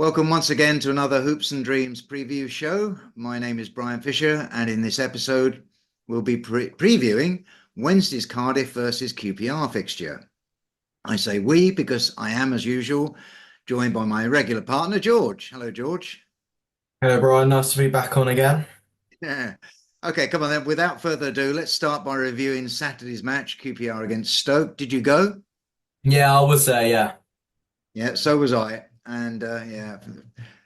Welcome once again to another Hoops and Dreams preview show. My name is Brian Fisher, and in this episode, we'll be previewing Wednesday's Cardiff versus QPR fixture. I say we because I am, as usual, joined by my regular partner, George. Hello, George. Hello, Brian. Nice to be back on again. Yeah. Okay, come on then. Without further ado, let's start by reviewing Saturday's match, QPR against Stoke. Did you go? Yeah, I would say, yeah. Yeah, so was I. And yeah,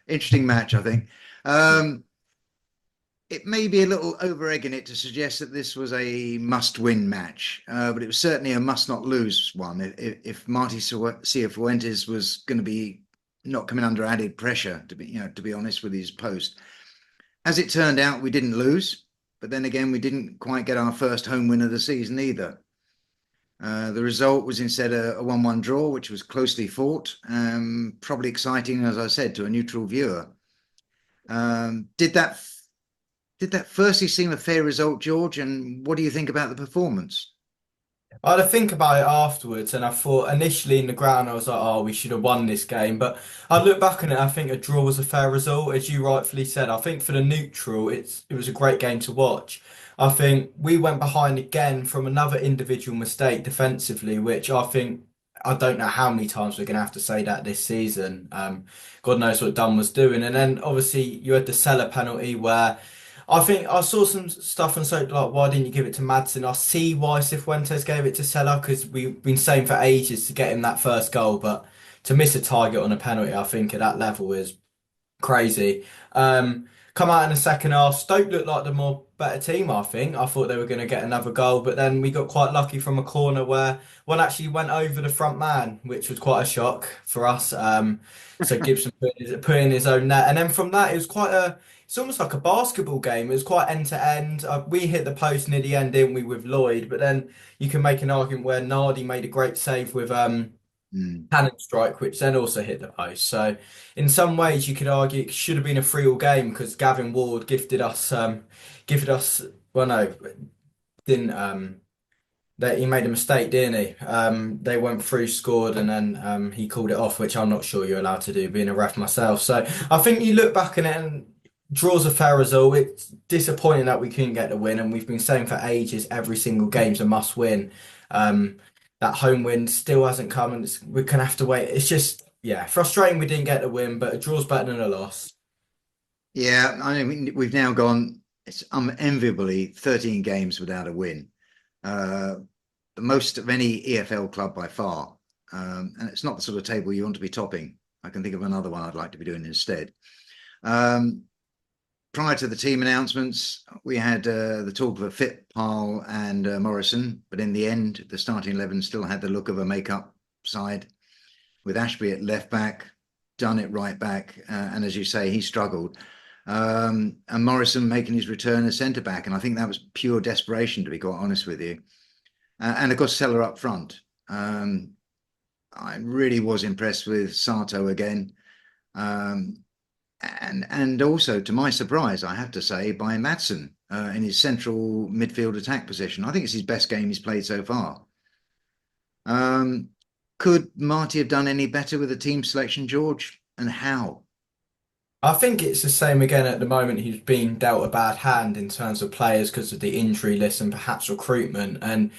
interesting match, I think. Um, it may be a little over-egging it to suggest that this was a must-win match, but it was certainly a must-not-lose one. If Marti Cifuentes was going to be not coming under added pressure, to be honest with his post. As it turned out, we didn't lose, but then again, we didn't quite get our first home win of the season either. The result was instead a 1-1 draw, which was closely fought, probably exciting, as I said, to a neutral viewer. Did that firstly seem a fair result, George? And what do you think about the performance? I had to think about it afterwards, and I thought initially in the ground, I was like, oh, we should have won this game. But I look back on it, I think a draw was a fair result, as you rightfully said. I think for the neutral, it was a great game to watch. I think we went behind again from another individual mistake defensively, which I don't know how many times we're going to have to say that this season. God knows what Dunn was doing. And then obviously you had the Celar penalty where I think I saw some stuff and so like, why didn't you give it to Madsen? I see why Cifuentes gave it to Celar because we've been saying for ages to get him that first goal, but to miss a target on a penalty, I think at that level is crazy. Come out in the second half. Stoke looked like the more better team, I think. I thought they were going to get another goal, but then we got quite lucky from a corner where one actually went over the front man, which was quite a shock for us. So Gibson put in his own net, and then from that, it's almost like a basketball game. It was quite end to end. We hit the post near the end, didn't we, with Lloyd? But then you can make an argument where Nardi made a great save with Mm. cannon strike, which then also hit the post. So in some ways, you could argue it should have been a 3-3 game because Gavin Ward gifted us. Well, no, didn't. That he made a mistake, didn't he? They went through, scored, and then he called it off, which I'm not sure you're allowed to do, being a ref myself. So I think you look back on it and draws a fair result. It's disappointing that we couldn't get the win, and we've been saying for ages every single game's a must win. Um, that home win still hasn't come, and we're gonna have to wait. It's just, yeah, frustrating we didn't get the win, but a draw's better than a loss. Yeah, I mean, we've now gone, it's unenviably 13 games without a win. Uh, the most of any EFL club by far. And it's not the sort of table you want to be topping. I can think of another one I'd like to be doing instead. Um, Prior to the team announcements, we had the talk of a fit Parle and Morrison, but in the end, the starting 11 still had the look of a make-up side with Ashby at left back, Dunn at right back, and as you say, he struggled. And Morrison making his return as centre back, and I think that was pure desperation, to be quite honest with you. And of course, Celar up front. I really was impressed with Sato again. And also, to my surprise, I have to say, by Madsen in his central midfield attack position. I think it's his best game he's played so far. Could Marty have done any better with the team selection, George? And how? I think it's the same again at the moment. He's been dealt a bad hand in terms of players because of the injury list and perhaps recruitment. And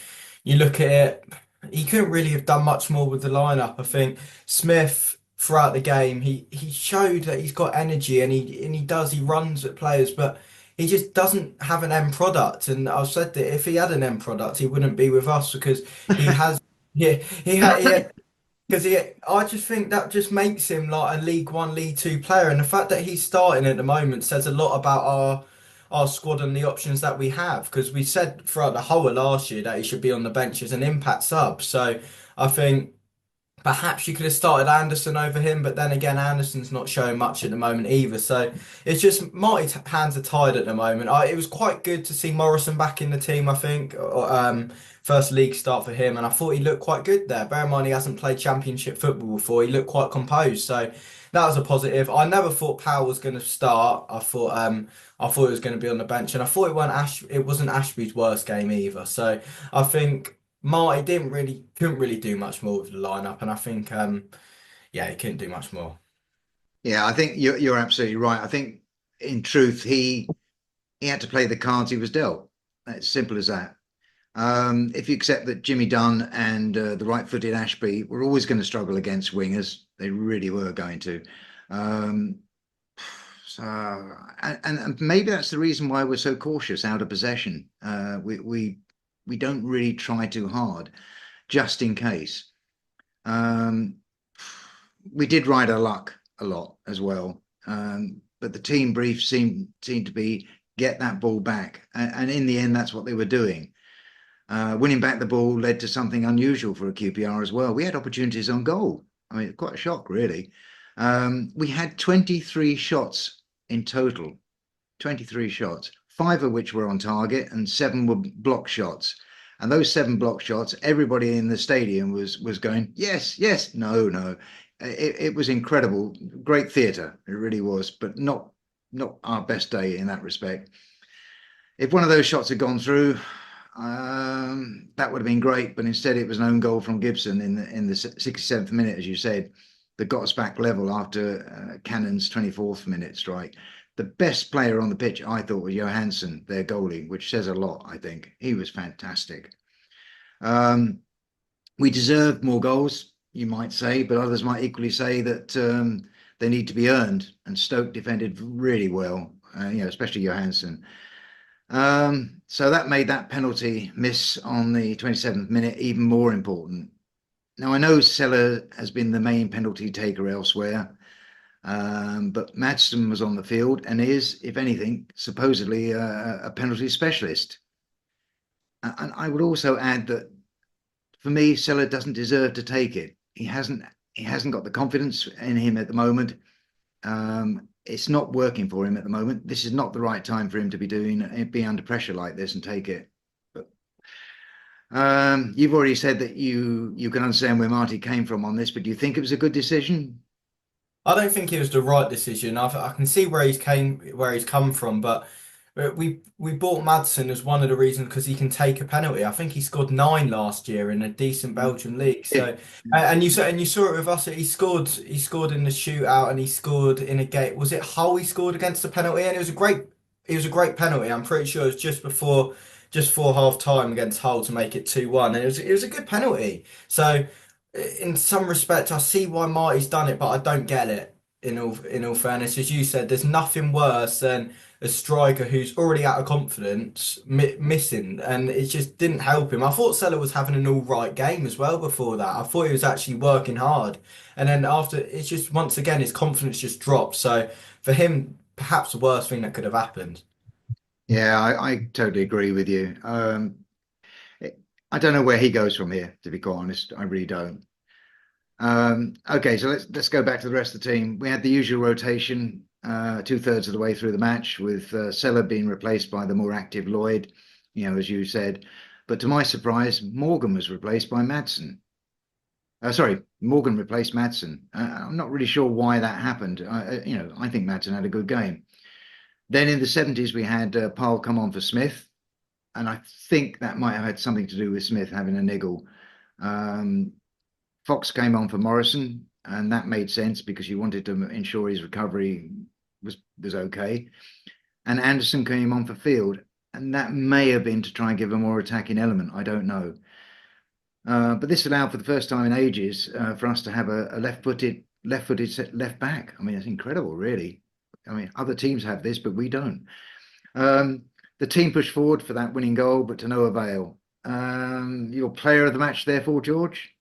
you look at it, he couldn't really have done much more with the lineup. I think Smith throughout the game, he showed that he's got energy and he runs at players, but he just doesn't have an end product. And I've said that if he had an end product, he wouldn't be with us because he has. Yeah, he had because I just think that just makes him like a League One, League Two player, and the fact that he's starting at the moment says a lot about our squad and the options that we have. Because we said throughout the whole of last year that he should be on the bench as an impact sub. So I think perhaps you could have started Anderson over him, but then again, Anderson's not showing much at the moment either. So it's just Marty's hands are tied at the moment. It was quite good to see Morrison back in the team, I think. First league start for him, and I thought he looked quite good there. Bear in mind, he hasn't played Championship football before. He looked quite composed, so that was a positive. I never thought Powell was going to start. I thought he was going to be on the bench, and I thought it wasn't Ashby's worst game either. So I think Marty couldn't really do much more with the lineup, and I think yeah, he couldn't do much more. Yeah, I think you're absolutely right. I think in truth, he had to play the cards he was dealt. It's simple as that. If you accept that Jimmy Dunn and the right-footed Ashby were always going to struggle against wingers, they really were going to. Um, so, and maybe that's the reason why we're so cautious out of possession. We don't really try too hard, just in case. Um, we did ride our luck a lot as well, but the team brief seemed to be get that ball back, and in the end, that's what they were doing. Winning back the ball led to something unusual for a QPR as well. We had opportunities on goal. I mean, quite a shock, really. We had 23 shots in total, 23 shots, five of which were on target and seven were block shots. And those seven block shots, everybody in the stadium was going, yes, yes, no, no. It was incredible, great theatre. It really was, but not our best day in that respect. If one of those shots had gone through, that would have been great. But instead, it was an own goal from Gibson in the 67th minute, as you said, that got us back level after Cannon's 24th minute strike. The best player on the pitch, I thought, was Johansson, their goalie, which says a lot. I think he was fantastic. We deserved more goals, you might say, but others might equally say that they need to be earned. And Stoke defended really well, especially Johansson. So that made that penalty miss on the 27th minute even more important. Now, I know Celar has been the main penalty taker elsewhere, but Maddson was on the field and is, if anything, supposedly a penalty specialist. And I would also add that for me, Celar doesn't deserve to take it. He hasn't got the confidence in him at the moment. It's not working for him at the moment. This is not the right time for him to be under pressure like this and take it. But you've already said that you can understand where Marty came from on this, but do you think it was a good decision? I don't think it was the right decision. I can see where he's come from, but we bought Madsen as one of the reasons because he can take a penalty. I think he scored nine last year in a decent Belgian league. Yeah. So and you saw it with us. He scored in the shootout and he scored in a game. Was it Hull he scored against the penalty? And it was a great penalty. I'm pretty sure it was just before half time against Hull to make it 2-1. And it was a good penalty. So in some respect, I see why Marty's done it, but I don't get it. In all fairness, as you said, there's nothing worse than a striker who's already out of confidence missing, and it just didn't help him. I thought Celar was having an all right game as well before that. I thought he was actually working hard, and then after it's just once again his confidence just dropped. So for him, perhaps the worst thing that could have happened. Yeah, I totally agree with you. I don't know where he goes from here, to be quite honest. I really don't. Okay, so let's go back to the rest of the team. We had the usual rotation, two-thirds of the way through the match, with Celar being replaced by the more active Lloyd, as you said. But to my surprise, Morgan was replaced by Madsen. Sorry, Morgan replaced Madsen. I'm not really sure why that happened. I think Madsen had a good game. Then in the 70s, we had Paul come on for Smith, and I think that might have had something to do with Smith having a niggle. Um, Fox came on for Morrison, and that made sense because you wanted to ensure his recovery was okay. And Anderson came on for Field, and that may have been to try and give a more attacking element. I don't know. But this allowed for the first time in ages for us to have a left-footed left back. I mean, it's incredible, really. I mean, other teams have this, but we don't. The team pushed forward for that winning goal, but to no avail. Your player of the match, therefore, George?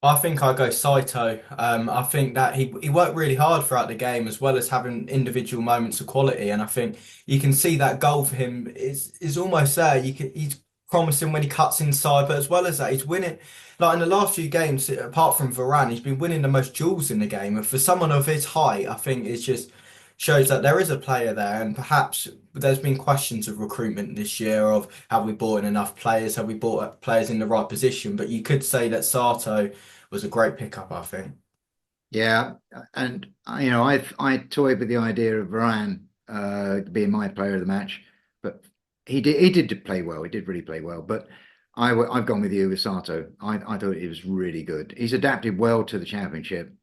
I think I go Saito. I think that he worked really hard throughout the game as well as having individual moments of quality. And I think you can see that goal for him is almost there. He's promising when he cuts inside, but as well as that, he's winning. Like in the last few games, apart from Varane, he's been winning the most duels in the game. And for someone of his height, I think it just shows that there is a player there. And perhaps there's been questions of recruitment this year of have we bought in enough players? Have we bought players in the right position? But you could say that Sato was a great pickup, I think. Yeah, and I toyed with the idea of Varane being my player of the match, but he did play well. He did really play well. But I've gone with you with Sato. I thought he was really good. He's adapted well to the championship.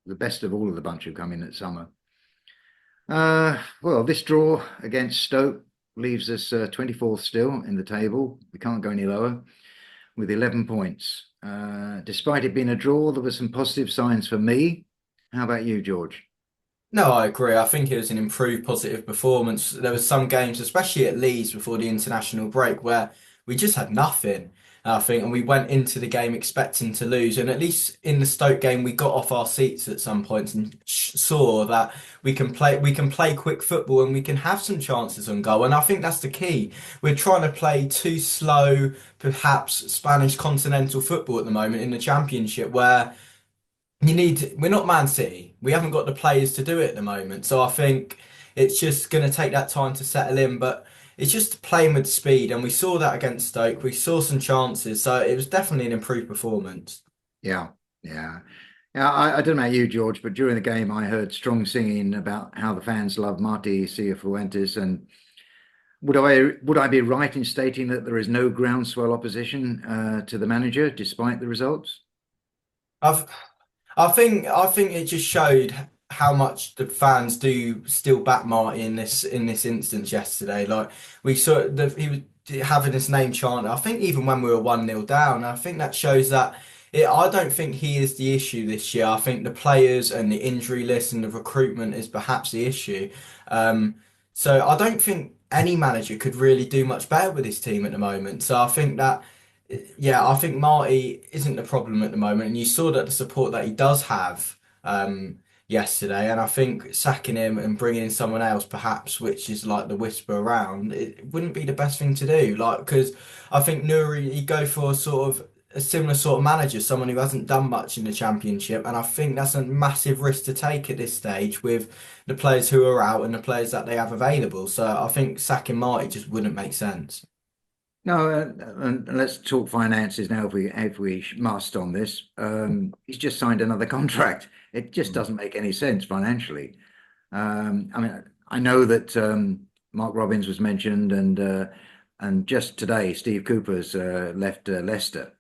the best of all of the bunch who come in at summer. Well, this draw against Stoke leaves us 24th still in the table. We can't go any lower with 11 points. Despite it being a draw, there were some positive signs for me. How about you, George? No, I agree. I think it was an improved positive performance. There were some games, especially at Leeds before the international break, where we just had nothing. I think, and we went into the game expecting to lose. And at least in the Stoke game, we got off our seats at some points and saw that we can play quick football and we can have some chances on goal. And I think that's the key. We're trying to play too slow, perhaps Spanish continental football at the moment in the Championship, where we're not Man City. We haven't got the players to do it at the moment. So I think it's just going to take that time to settle in. But it's just playing with speed. And we saw that against Stoke. We saw some chances. So it was definitely an improved performance. Yeah, yeah. Yeah, I don't know about you, George, but during the game, I heard strong singing about how the fans love Marti Cifuentes. And would I be right in stating that there is no groundswell opposition to the manager despite the results? I've I think it just showed how much the fans do still back Marty in this instance yesterday. Like we saw he was having his name chanted. I think even when we were 1-0 down, I think that shows that I don't think he is the issue this year. I think the players and the injury list and the recruitment is perhaps the issue. Um, so I don't think any manager could really do much better with his team at the moment. So I think that. Yeah, I think Marty isn't the problem at the moment, and you saw that the support that he does have yesterday, and I think sacking him and bringing in someone else, perhaps, which is like the whisper around, it wouldn't be the best thing to do. Like, because I think Nuri, he'd go for a sort of a similar sort of manager, someone who hasn't done much in the Championship, and I think that's a massive risk to take at this stage with the players who are out and the players that they have available. So I think sacking Marty just wouldn't make sense. No, and let's talk finances now if we must on this. He's just signed another contract. It just doesn't make any sense financially. I mean, I know that Mark Robbins was mentioned, and just today Steve Cooper's left Leicester.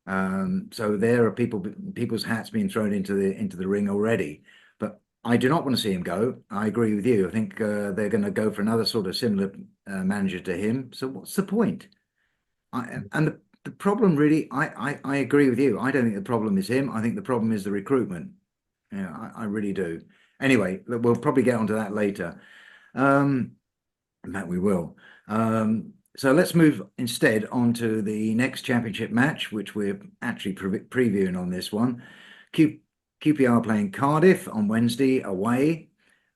So there are people's hats being thrown into the ring already. But I do not want to see him go. I agree with you. I think they're going to go for another sort of similar manager to him. So what's the point? And the problem really, I agree with you. I don't think the problem is him. I think the problem is the recruitment. Yeah, I really do. Anyway, we'll probably get onto that later. Um, in fact, we will. So let's move instead on to the next championship match, which we're actually previewing on this one. QPR playing Cardiff on Wednesday away,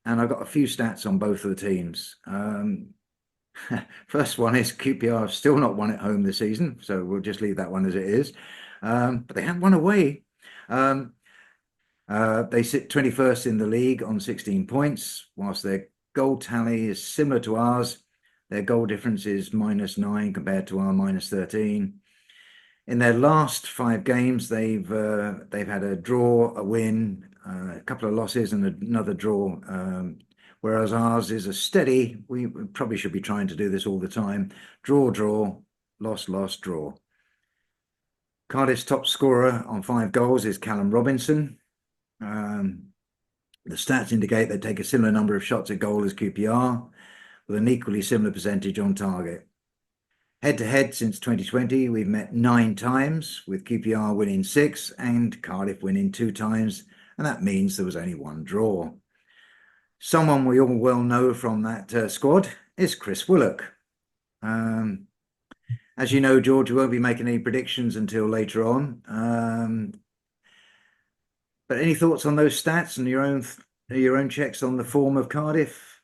and I've got a few stats on both of the teams. First one is QPR have still not won at home this season, so we'll just leave that one as it is. But they haven't won away. Um, they sit 21st in the league on 16 points, whilst their goal tally is similar to ours. Their goal difference is -9 compared to our -13. In their last 5 games, they've had a draw, a win, a couple of losses, and another draw. Whereas ours is a steady. We probably should be trying to do this all the time. Draw, draw, loss, loss, draw. Cardiff's top scorer on 5 goals is Callum Robinson. The stats indicate they take a similar number of shots at goal as QPR, with an equally similar percentage on target. Head to head since 2020, we've met 9 times, with QPR winning 6 and Cardiff winning 2 times, and that means there was only 1 draw. Someone we all well know from that squad is Chris Willock. As you know, George, we won't be making any predictions until later on. But any thoughts on those stats and your own checks on the form of Cardiff?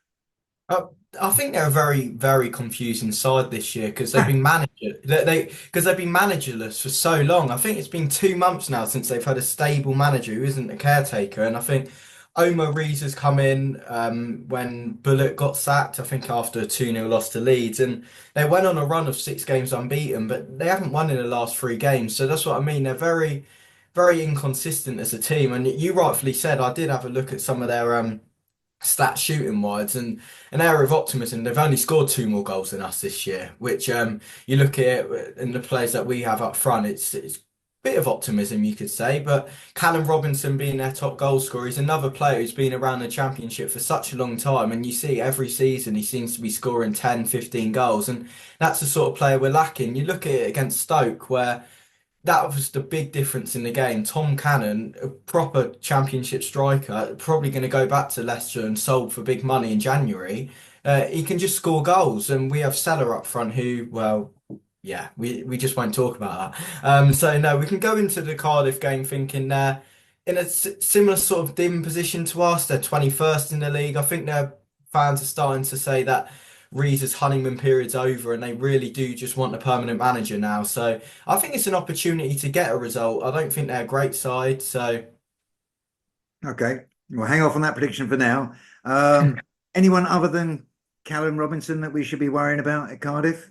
Uh, I think they're a very, very confusing side this year because they've been managerless for so long. I think it's been 2 months now since they've had a stable manager who isn't a caretaker, and I think Omar Rees has come in when Bullock got sacked. I think after a 2-0 loss to Leeds, and they went on a run of 6 games unbeaten, but they haven't won in the last 3 games. So that's what I mean. They're very, very inconsistent as a team, and you rightfully said I did have a look at some of their stats shooting wise and an area of optimism. They've only scored 2 more goals than us this year, which you look at it and the players that we have up front, it's bit of optimism, you could say. But Callum Robinson being their top goal scorer, he's another player who's been around the Championship for such a long time. And you see every season he seems to be scoring 10, 15 goals. And that's the sort of player we're lacking. You look at it against Stoke, where that was the big difference in the game. Tom Cannon, a proper Championship striker, probably going to go back to Leicester and sold for big money in January. He can just score goals, and we have Celar up front, who, well, yeah, we just won't talk about that. So no, we can go into the Cardiff game thinking they're in a similar sort of dim position to us. They're 21st in the league. I think their fans are starting to say that Reese's honeymoon period's over, and they really do just want a permanent manager now. So I think it's an opportunity to get a result. I don't think they're a great side, so Okay, we'll hang off on that prediction for now. Anyone other than Callum Robinson that we should be worrying about at Cardiff?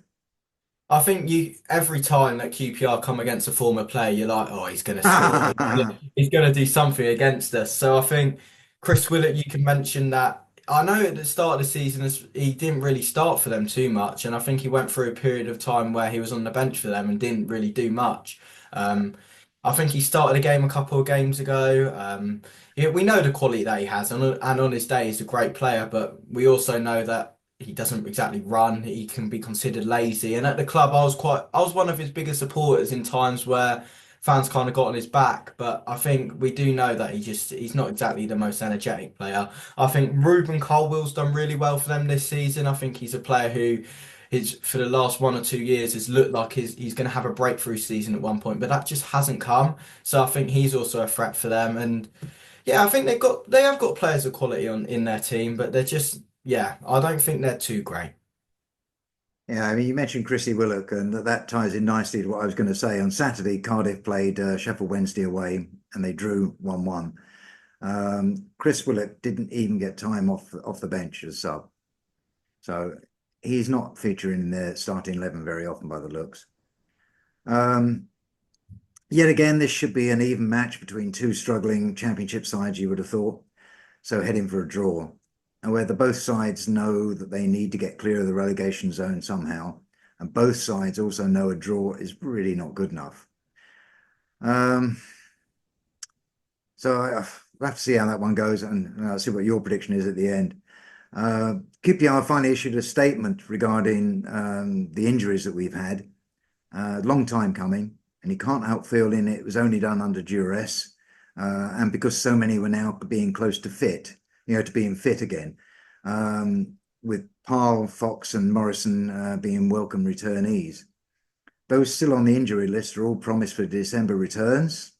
I think you every time that QPR come against a former player, you're like, oh, he's going to score. He's going to do something against us. So I think Chris Willett, you can mention that. I know at the start of the season, he didn't really start for them too much, and I think he went through a period of time where he was on the bench for them and didn't really do much. Um, I think he started a game a couple of games ago. Yeah, we know the quality that he has, and on his day, he's a great player. But we also know that he doesn't exactly run. He can be considered lazy. And at the club, I was one of his biggest supporters in times where fans kind of got on his back. But I think we do know that he's not exactly the most energetic player. I think Ruben Colwill's done really well for them this season. I think he's a player who is for the last 1 or 2 years has looked like he's going to have a breakthrough season at one point, but that just hasn't come. So I think he's also a threat for them. And yeah, I think they have got players of quality on in their team, but they're just yeah, I don't think they're too great. Yeah, I mean, you mentioned Chrissy Willock, and that ties in nicely to what I was going to say. On Saturday, Cardiff played Sheffield Wednesday away, and they drew 1-1. Chris Willock didn't even get time off the bench as sub, so he's not featuring in their starting 11 very often by the looks. Um, Yet again, this should be an even match between two struggling Championship sides, you would have thought. So heading for a draw, and whether both sides know that they need to get clear of the relegation zone somehow, and both sides also know a draw is really not good enough. Um, so we'll have to see how that one goes, and I'll see what your prediction is at the end. QPR finally issued a statement regarding the injuries that we've had. Long time coming, and you can't help feeling it was only done under duress, and because so many were now being close to fit, to being fit again, with Parle, Fox, and Morrison being welcome returnees. Those still on the injury list are all promised for December returns,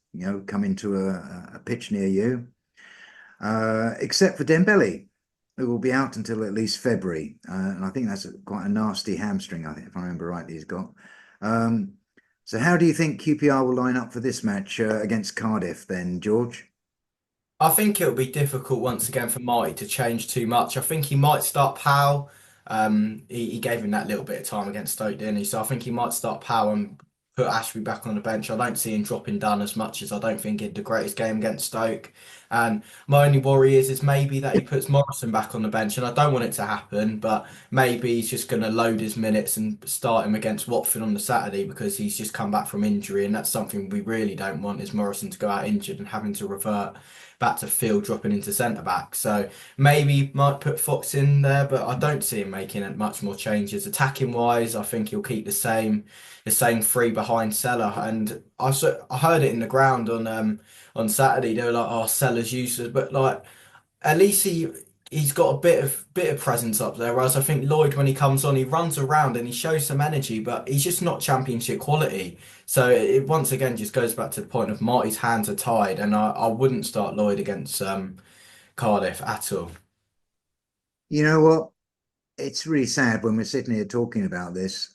coming to a pitch near you, except for Dembele, who will be out until at least February. And I think that's quite a nasty hamstring, I think, if I remember rightly, he's got. So how do you think QPR will line up for this match against Cardiff then, George? I think it'll be difficult once again for Marty to change too much. I think he might start Powell. He gave him that little bit of time against Stoke, didn't he? So I think he might start Powell and put Ashby back on the bench. I don't see him dropping down as much as I don't think he had the greatest game against Stoke. And my only worry is maybe that he puts Morrison back on the bench, and I don't want it to happen, but maybe he's just going to load his minutes and start him against Watford on the Saturday because he's just come back from injury, and that's something we really don't want is Morrison to go out injured and having to revert back to field dropping into centre back. So maybe he might put Fox in there, but I don't see him making much more changes. Attacking wise, I think he'll keep the same three behind Celar. And I heard it in the ground on Saturday. They were like, "Oh, Cellar's useless," but like at least he's got a bit of presence up there. Whereas I think Lloyd, when he comes on, he runs around and he shows some energy, but he's just not championship quality. So it once again just goes back to the point of Marty's hands are tied, and I wouldn't start Lloyd against Cardiff at all. You know what? It's really sad when we're sitting here talking about this.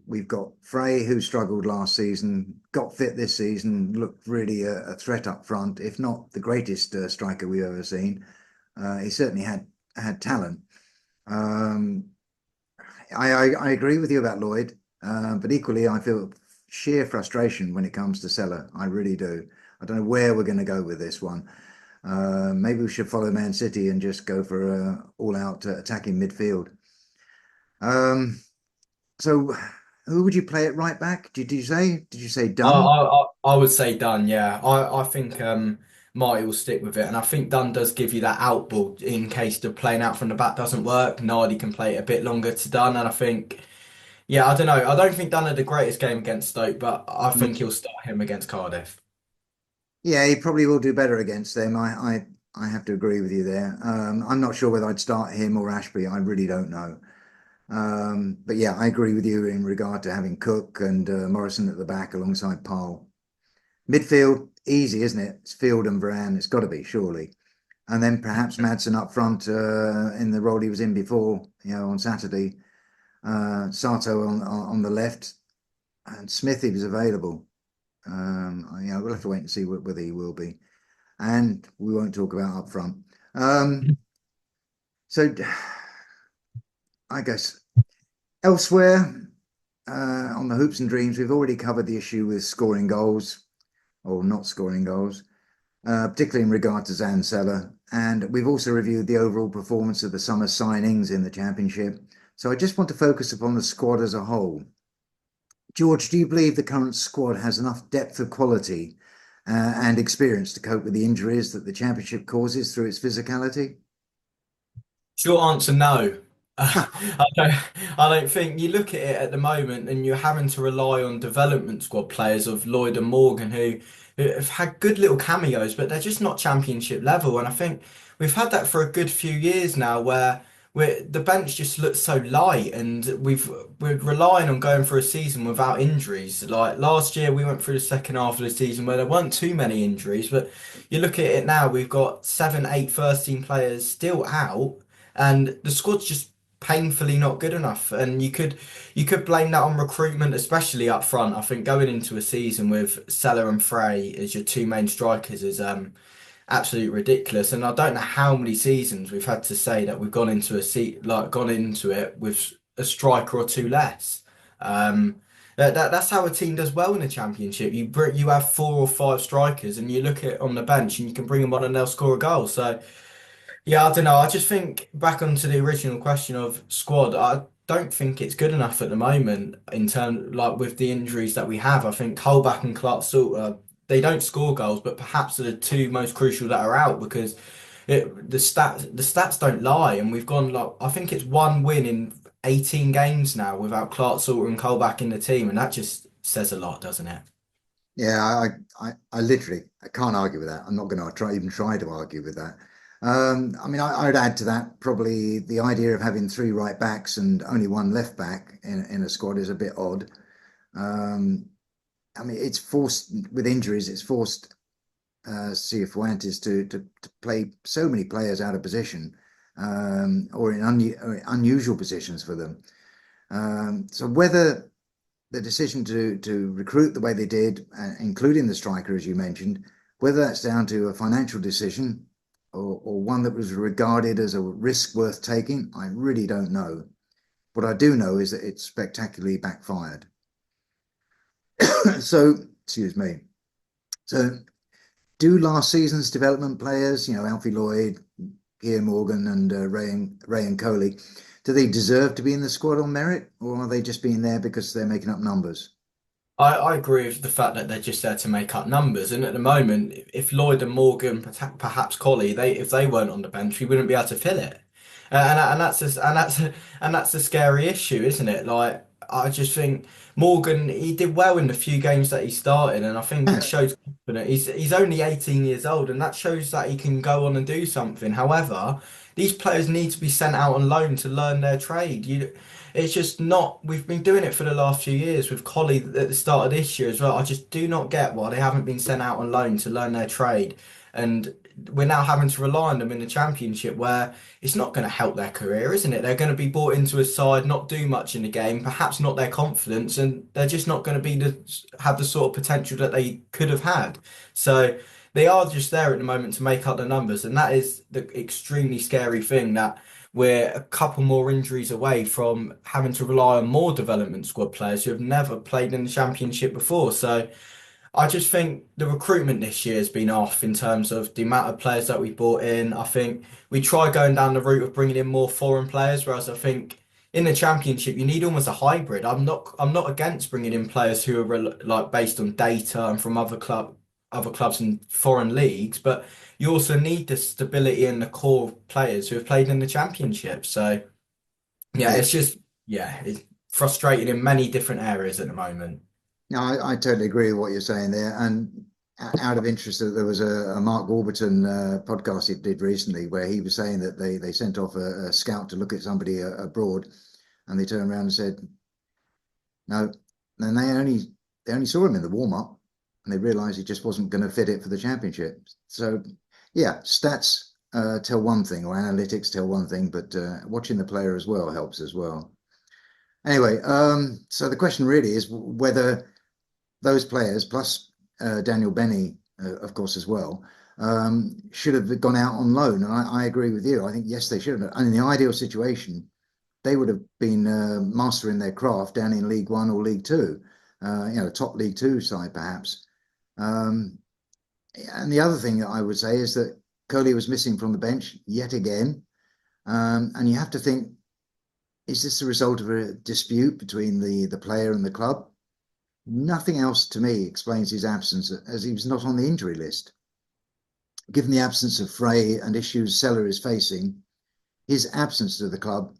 We've got Frey, who struggled last season, got fit this season, looked really a threat up front, if not the greatest striker we've ever seen. He certainly had talent. Um, I agree with you about Lloyd, but equally I feel sheer frustration when it comes to Celar. I really do. I don't know where we're going to go with this one. Maybe we should follow Man City and just go for all-out attacking midfield. Um, so Who would you play at right back? Did you say I, Dunn? I, I would say Dunn, yeah. I think Marty will stick with it. And I think Dunn does give you that out ball in case the playing out from the back doesn't work. Nardi can play it a bit longer to Dunn. And I think, yeah, I don't know. I don't think Dunn had the greatest game against Stoke, but I think he'll start him against Cardiff. Yeah, he probably will do better against them. I have to agree with you there. I'm not sure whether I'd start him or Ashby. I really don't know. But yeah, I agree with you in regard to having Cook and Morrison at the back alongside Powell. Midfield, easy, isn't it? It's Field and Varane. It's got to be, surely. And then perhaps Madsen up front in the role he was in before, on Saturday. Sato on the left, and Smith if he's available. We'll have to wait and see whether he will be. And we won't talk about up front. So I guess elsewhere on the hoops and dreams, we've already covered the issue with scoring goals or not scoring goals, particularly in regard to Celar. And we've also reviewed the overall performance of the summer signings in the Championship. So I just want to focus upon the squad as a whole. George, do you believe the current squad has enough depth of quality and experience to cope with the injuries that the Championship causes through its physicality? Short answer, no. I don't think you look at it at the moment and you're having to rely on development squad players of Lloyd and Morgan who have had good little cameos, but they're just not championship level. And I think we've had that for a good few years now where the bench just looks so light and we're relying on going for a season without injuries. Like last year we went through the second half of the season where there weren't too many injuries, but you look at it now, we've got seven, eight first team players still out and the squad's just painfully not good enough. And you could blame that on recruitment, especially up front. I think going into a season with Celar and Frey as your two main strikers is absolutely ridiculous. And I don't know how many seasons we've had to say that we've gone into it with a striker or two less. That's how a team does well in the championship. You have four or five strikers, and you look at on the bench, and you can bring them on, and they'll score a goal. So yeah, I don't know. I just think back onto the original question of squad, I don't think it's good enough at the moment in terms like with the injuries that we have. I think Colback and Clark Salter, they don't score goals, but perhaps are the two most crucial that are out because the stats don't lie, and we've gone like I think it's one win in 18 games now without Clark Salter and Colback in the team, and that just says a lot, doesn't it? Yeah, I literally I can't argue with that. I'm not going to try to argue with that. I mean, I'd add to that probably the idea of having three right backs and only one left back in a squad is a bit odd. Um, I mean, it's forced with injuries. It's forced Cifuentes to play so many players out of position or in unusual positions for them. So whether the decision to recruit the way they did, including the striker, as you mentioned, whether that's down to a financial decision or one that was regarded as a risk worth taking, I really don't know. What I do know is that it spectacularly backfired. So, excuse me. So, do last season's development players, Alfie Lloyd, Ian Morgan, and Ray and Coley, do they deserve to be in the squad on merit, or are they just being there because they're making up numbers? I agree with the fact that they're just there to make up numbers. And at the moment, if Lloyd and Morgan, perhaps Collie, if they weren't on the bench, we wouldn't be able to fill it. And that's a scary issue, isn't it? Like I just think Morgan, he did well in the few games that he started, and I think he showed confidence. He's only 18 years old, and that shows that he can go on and do something. However, these players need to be sent out on loan to learn their trade. It's just not. We've been doing it for the last few years with Collie at the start of this year as well. I just do not get why they haven't been sent out on loan to learn their trade, and we're now having to rely on them in the championship where it's not going to help their career, isn't it? They're going to be brought into a side, not do much in the game, perhaps not their confidence, and they're just not going to have the sort of potential that they could have had. So they are just there at the moment to make up the numbers, and that is the extremely scary thing that we're a couple more injuries away from having to rely on more development squad players who have never played in the championship before. So I just think the recruitment this year has been off in terms of the amount of players that we brought in. I think we tried going down the route of bringing in more foreign players, whereas I think in the Championship, you need almost a hybrid. I'm not against bringing in players who are like based on data and from other clubs in foreign leagues, but you also need the stability in the core players who have played in the Championship. So yeah, Yeah. it's just it's frustrating in many different areas at the moment. No, I totally agree with what you're saying there. And out of interest, there was a Mark Warburton podcast he did recently where he was saying that they sent off a scout to look at somebody abroad, and they turned around and said no. And they only saw him in the warm up, and they realised he just wasn't going to fit it for the championship. So yeah, stats tell one thing, or analytics tell one thing, but watching the player as well helps as well. Anyway, so the question really is whether those players, plus Daniel Benny, of course, as well, should have gone out on loan. And I agree with you. I think, yes, they should have. And in the ideal situation, they would have been mastering their craft down in League One or League Two, top League Two side, perhaps. And the other thing that I would say is that Curley was missing from the bench yet again. And you have to think, is this the result of a dispute between the player and the club? Nothing else to me explains his absence, as he was not on the injury list. Given the absence of Frey and issues Celar is facing, his absence to the club,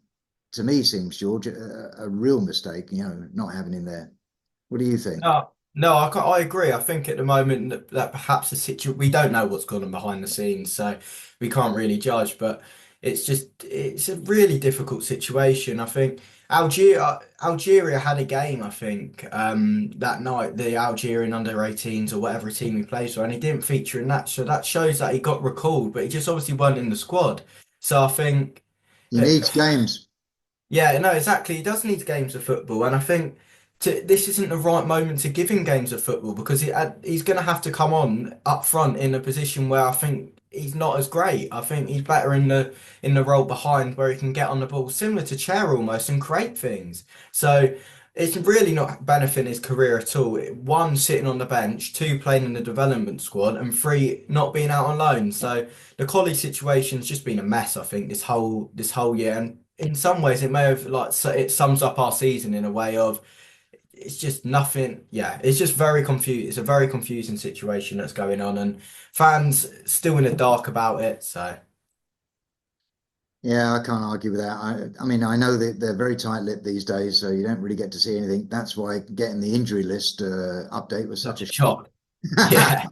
to me, seems, George, a real mistake, not having him there. What do you think? No, I agree. I think at the moment that perhaps the situation, we don't know what's going on behind the scenes, so we can't really judge. But it's a really difficult situation. I think Algeria had a game, I think, that night, the Algerian under-18s or whatever team he plays for, and he didn't feature in that. So that shows that he got recalled, but he just obviously weren't in the squad. So I think. He needs games. Yeah, no, exactly. He does need games of football, and I think this isn't the right moment to give him games of football because he's going to have to come on up front in a position where I think he's not as great. I think he's better in the role behind where he can get on the ball, similar to Chair almost, and create things. So it's really not benefiting his career at all. One, sitting on the bench, two, playing in the development squad, and three, not being out on loan. So the Collie situation's just been a mess, I think, this whole year. And in some ways, it may have it sums up our season in a way of it's just nothing. Yeah, it's just very confused. It's a very confusing situation that's going on, and fans still in the dark about it. So Yeah, I can't argue with that. I mean, I know that they're very tight-lipped these days, so you don't really get to see anything. That's why getting the injury list update was such a shock. shock. Yeah.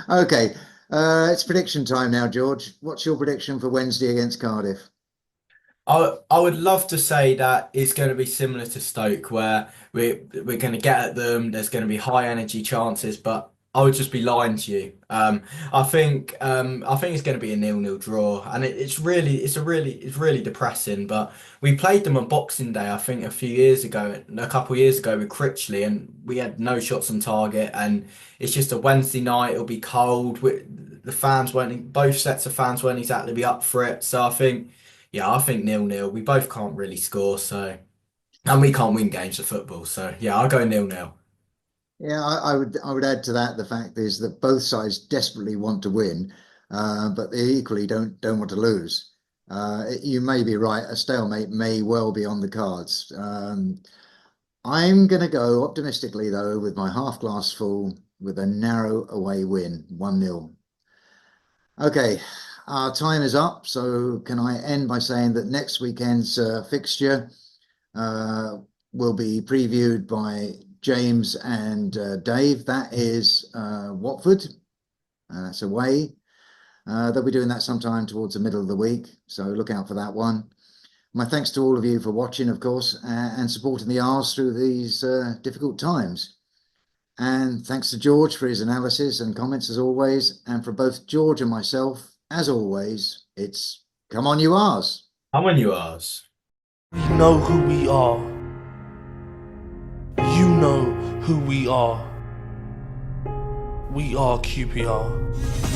Okay, it's prediction time now, George. What's your prediction for Wednesday against Cardiff? I would love to say that it's going to be similar to Stoke, where we're going to get at them. There's going to be high energy chances, but I would just be lying to you. I think it's going to be a 0-0 draw, and it's really depressing. But we played them on Boxing Day, I think, a couple of years ago with Critchley, and we had no shots on target. And it's just a Wednesday night. It'll be cold. The fans weren't. Both sets of fans weren't exactly be up for it. So I think. Yeah, I think 0-0. We both can't really score, and we can't win games of football. So yeah, I'll go 0-0. Yeah, I would add to that the fact is that both sides desperately want to win, but they equally don't want to lose. You may be right. A stalemate may well be on the cards. I'm going to go optimistically though with my half glass full with a narrow away win, 1-0. Okay, our time is up. So can I end by saying that next weekend's fixture uh, will be previewed by James and Dave. That is Watford. That's away. They'll be doing that sometime towards the middle of the week. So look out for that one. My thanks to all of you for watching, of course, and supporting the R's through these difficult times. And thanks to George for his analysis and comments as always. And for both George and myself, as always, it's come on, you R's. How many you ours? We know who we are. You know who we are. We are QPR.